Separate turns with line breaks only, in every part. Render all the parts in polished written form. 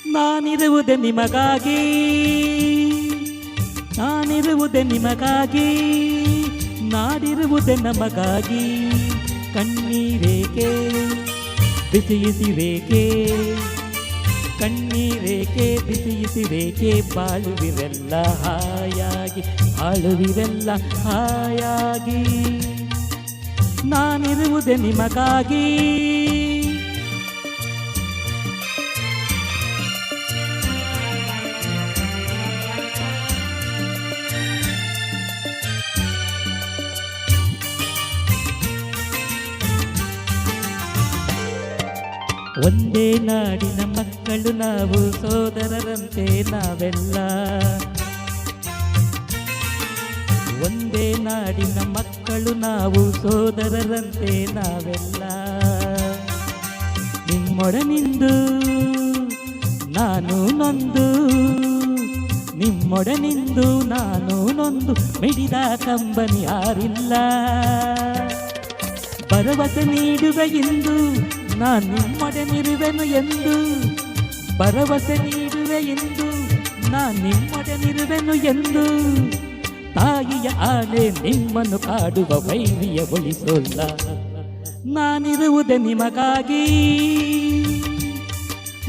ನಾನಿರುವುದೇ ನಿಮಗಾಗಿ, ನಾನಿರುವುದೇ ನಿಮಗಾಗಿ, ನಾಡಿರುವುದೇ ನಮಗಾಗಿ. ಕಣ್ಣೀರೇಕೆ ಬಿಸಿಯಿಸಿರೇಕೆ, ಕಣ್ಣೀರೇಕೆ ಬಿಸಿಯಿಸಿರೇಕೆ, ಬಾಳುವಿರೆಲ್ಲ ಹಾಯಾಗಿ, ಬಾಳುವಿರೆಲ್ಲ ಹಾಯಾಗಿ. ನಾನಿರುವುದೇ ನಿಮಗಾಗಿ. ಒಂದೇ ನಾಡಿನ ಮಕ್ಕಳು ನಾವು, ಸೋದರರಂತೆ ನಾವೆಲ್ಲ. ಒಂದೇ ನಾಡಿನ ಮಕ್ಕಳು ನಾವು, ಸೋದರರಂತೆ ನಾವೆಲ್ಲ. ನಿಮ್ಮೊಡನಿಂದು ನಾನು ನೊಂದು, ನಿಮ್ಮೊಡನಿಂದು ನಾನು ನೊಂದು, ಮಿಡಿದ ಕಂಬನಿ ಯಾರಿಲ್ಲ. ಭರವಸೆ ನೀಡುವೆ ಇಂದು, ನಾನು ನಿಮ್ಮೊಡನಿರುವೆನು ಎಂದು. ಭರವಸೆ ನೀಡುವೆ ಎಂದು, ನಾನು ನಿಮ್ಮೊಡನಿರುವೆನು ಎಂದು. ತಾಯಿಯ ಆಣೆ ನಿಮ್ಮನ್ನು ಕಾಡುವ ವೈರಿಯ ಒಳಿಸೋಲ್ಲ. ನಾನಿರುವುದೇ ನಿಮಗಾಗಿ,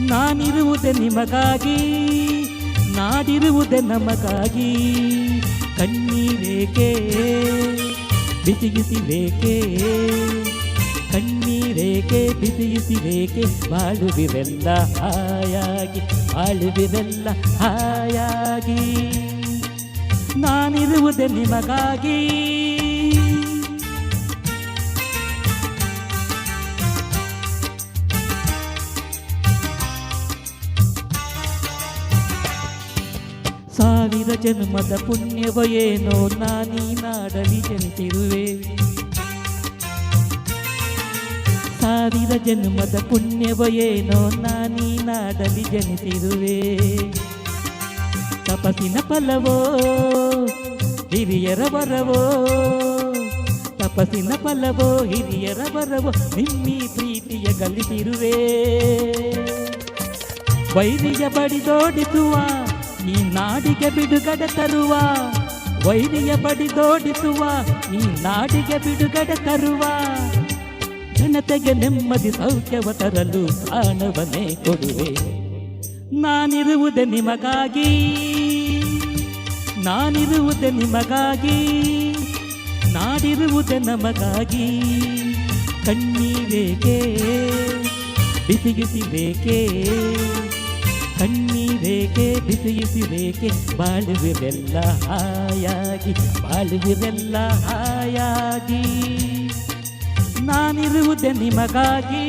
ನಾನಿರುವುದೇ ನಿಮಗಾಗಿ, ನಾಡಿರುವುದೇ ನಮಗಾಗಿ. ಕಣ್ಣೀರೇಕೆ ಬಿಸಿಯಿಸಿರೇಕೆ, ಕಣ್ಣೀರೇಕೆ ಬಿಸಿಯಿಸಿರೇಕೆ, ಬಾಳುವಿರೆಲ್ಲ ಹಾಯಾಗಿ, ಬಾಳುವಿರೆಲ್ಲ ಹಾಯಾಗಿ. ನಾನಿರುವುದೇ ನಿಮಗಾಗಿ. ಸಾವಿರ ಜನ್ಮದ ಪುಣ್ಯವೋ ಏನೋ, ನಾನೀ ನಾಡಲಿ ಜನಿಸಿರುವೆ. ಸಾವಿರ ಜನ್ಮದ ಪುಣ್ಯವೋ ಏನೋ, ನಾನೀ ನಾಡಲಿ ಜನಿಸಿರುವೆ. ತಪಸ್ಸಿನ ಫಲವೋ ಹಿರಿಯರ ವರವೋ, ತಪಸ್ಸಿನ ಫಲವೋ ಹಿರಿಯರ ವರವೋ, ನಿಮ್ಮಿ ಪ್ರೀತಿಯ ಗಳಿಸಿರುವೆ. ವೈರಿಯ ಬಡಿದೋಡಿಸುವ ಈ ನಾಡಿಗೆ ಬಿಡುಗಡೆ ತರುವ, ವೈರಿಯ ಬಡಿದೋಡಿಸುವ ಈ ನಾಡಿಗೆ ಬಿಡುಗಡೆ ತರುವ. ಜನತೆಗೆ ನೆಮ್ಮದಿ ಸೌಖ್ಯವ ತರಲು ಪ್ರಾಣವನ್ನೇ ಕೊಡುವೆ. ನಾನಿರುವುದೇ ನಿಮಗಾಗಿ, ನಾನಿರುವುದೇ ನಿಮಗಾಗಿ, ನಾಡಿರುವುದೇ ನಮಗಾಗಿ. ಕಣ್ಣೀರೇಕೆ ಬಿಸಿಯಿಸಿರೇಕೆ, ಕಣ್ಣೀರೇಕೆ ಬಿಸಿಯಿಸಿರೇಕೆ, ಬಾಳುವಿರೆಲ್ಲ ಹಾಯಾಗಿ, ಬಾಳುವಿರೆಲ್ಲ ಹಾಯಾಗಿ. ನಾನಿರುವುದೇ ನಿಮಗಾಗಿ.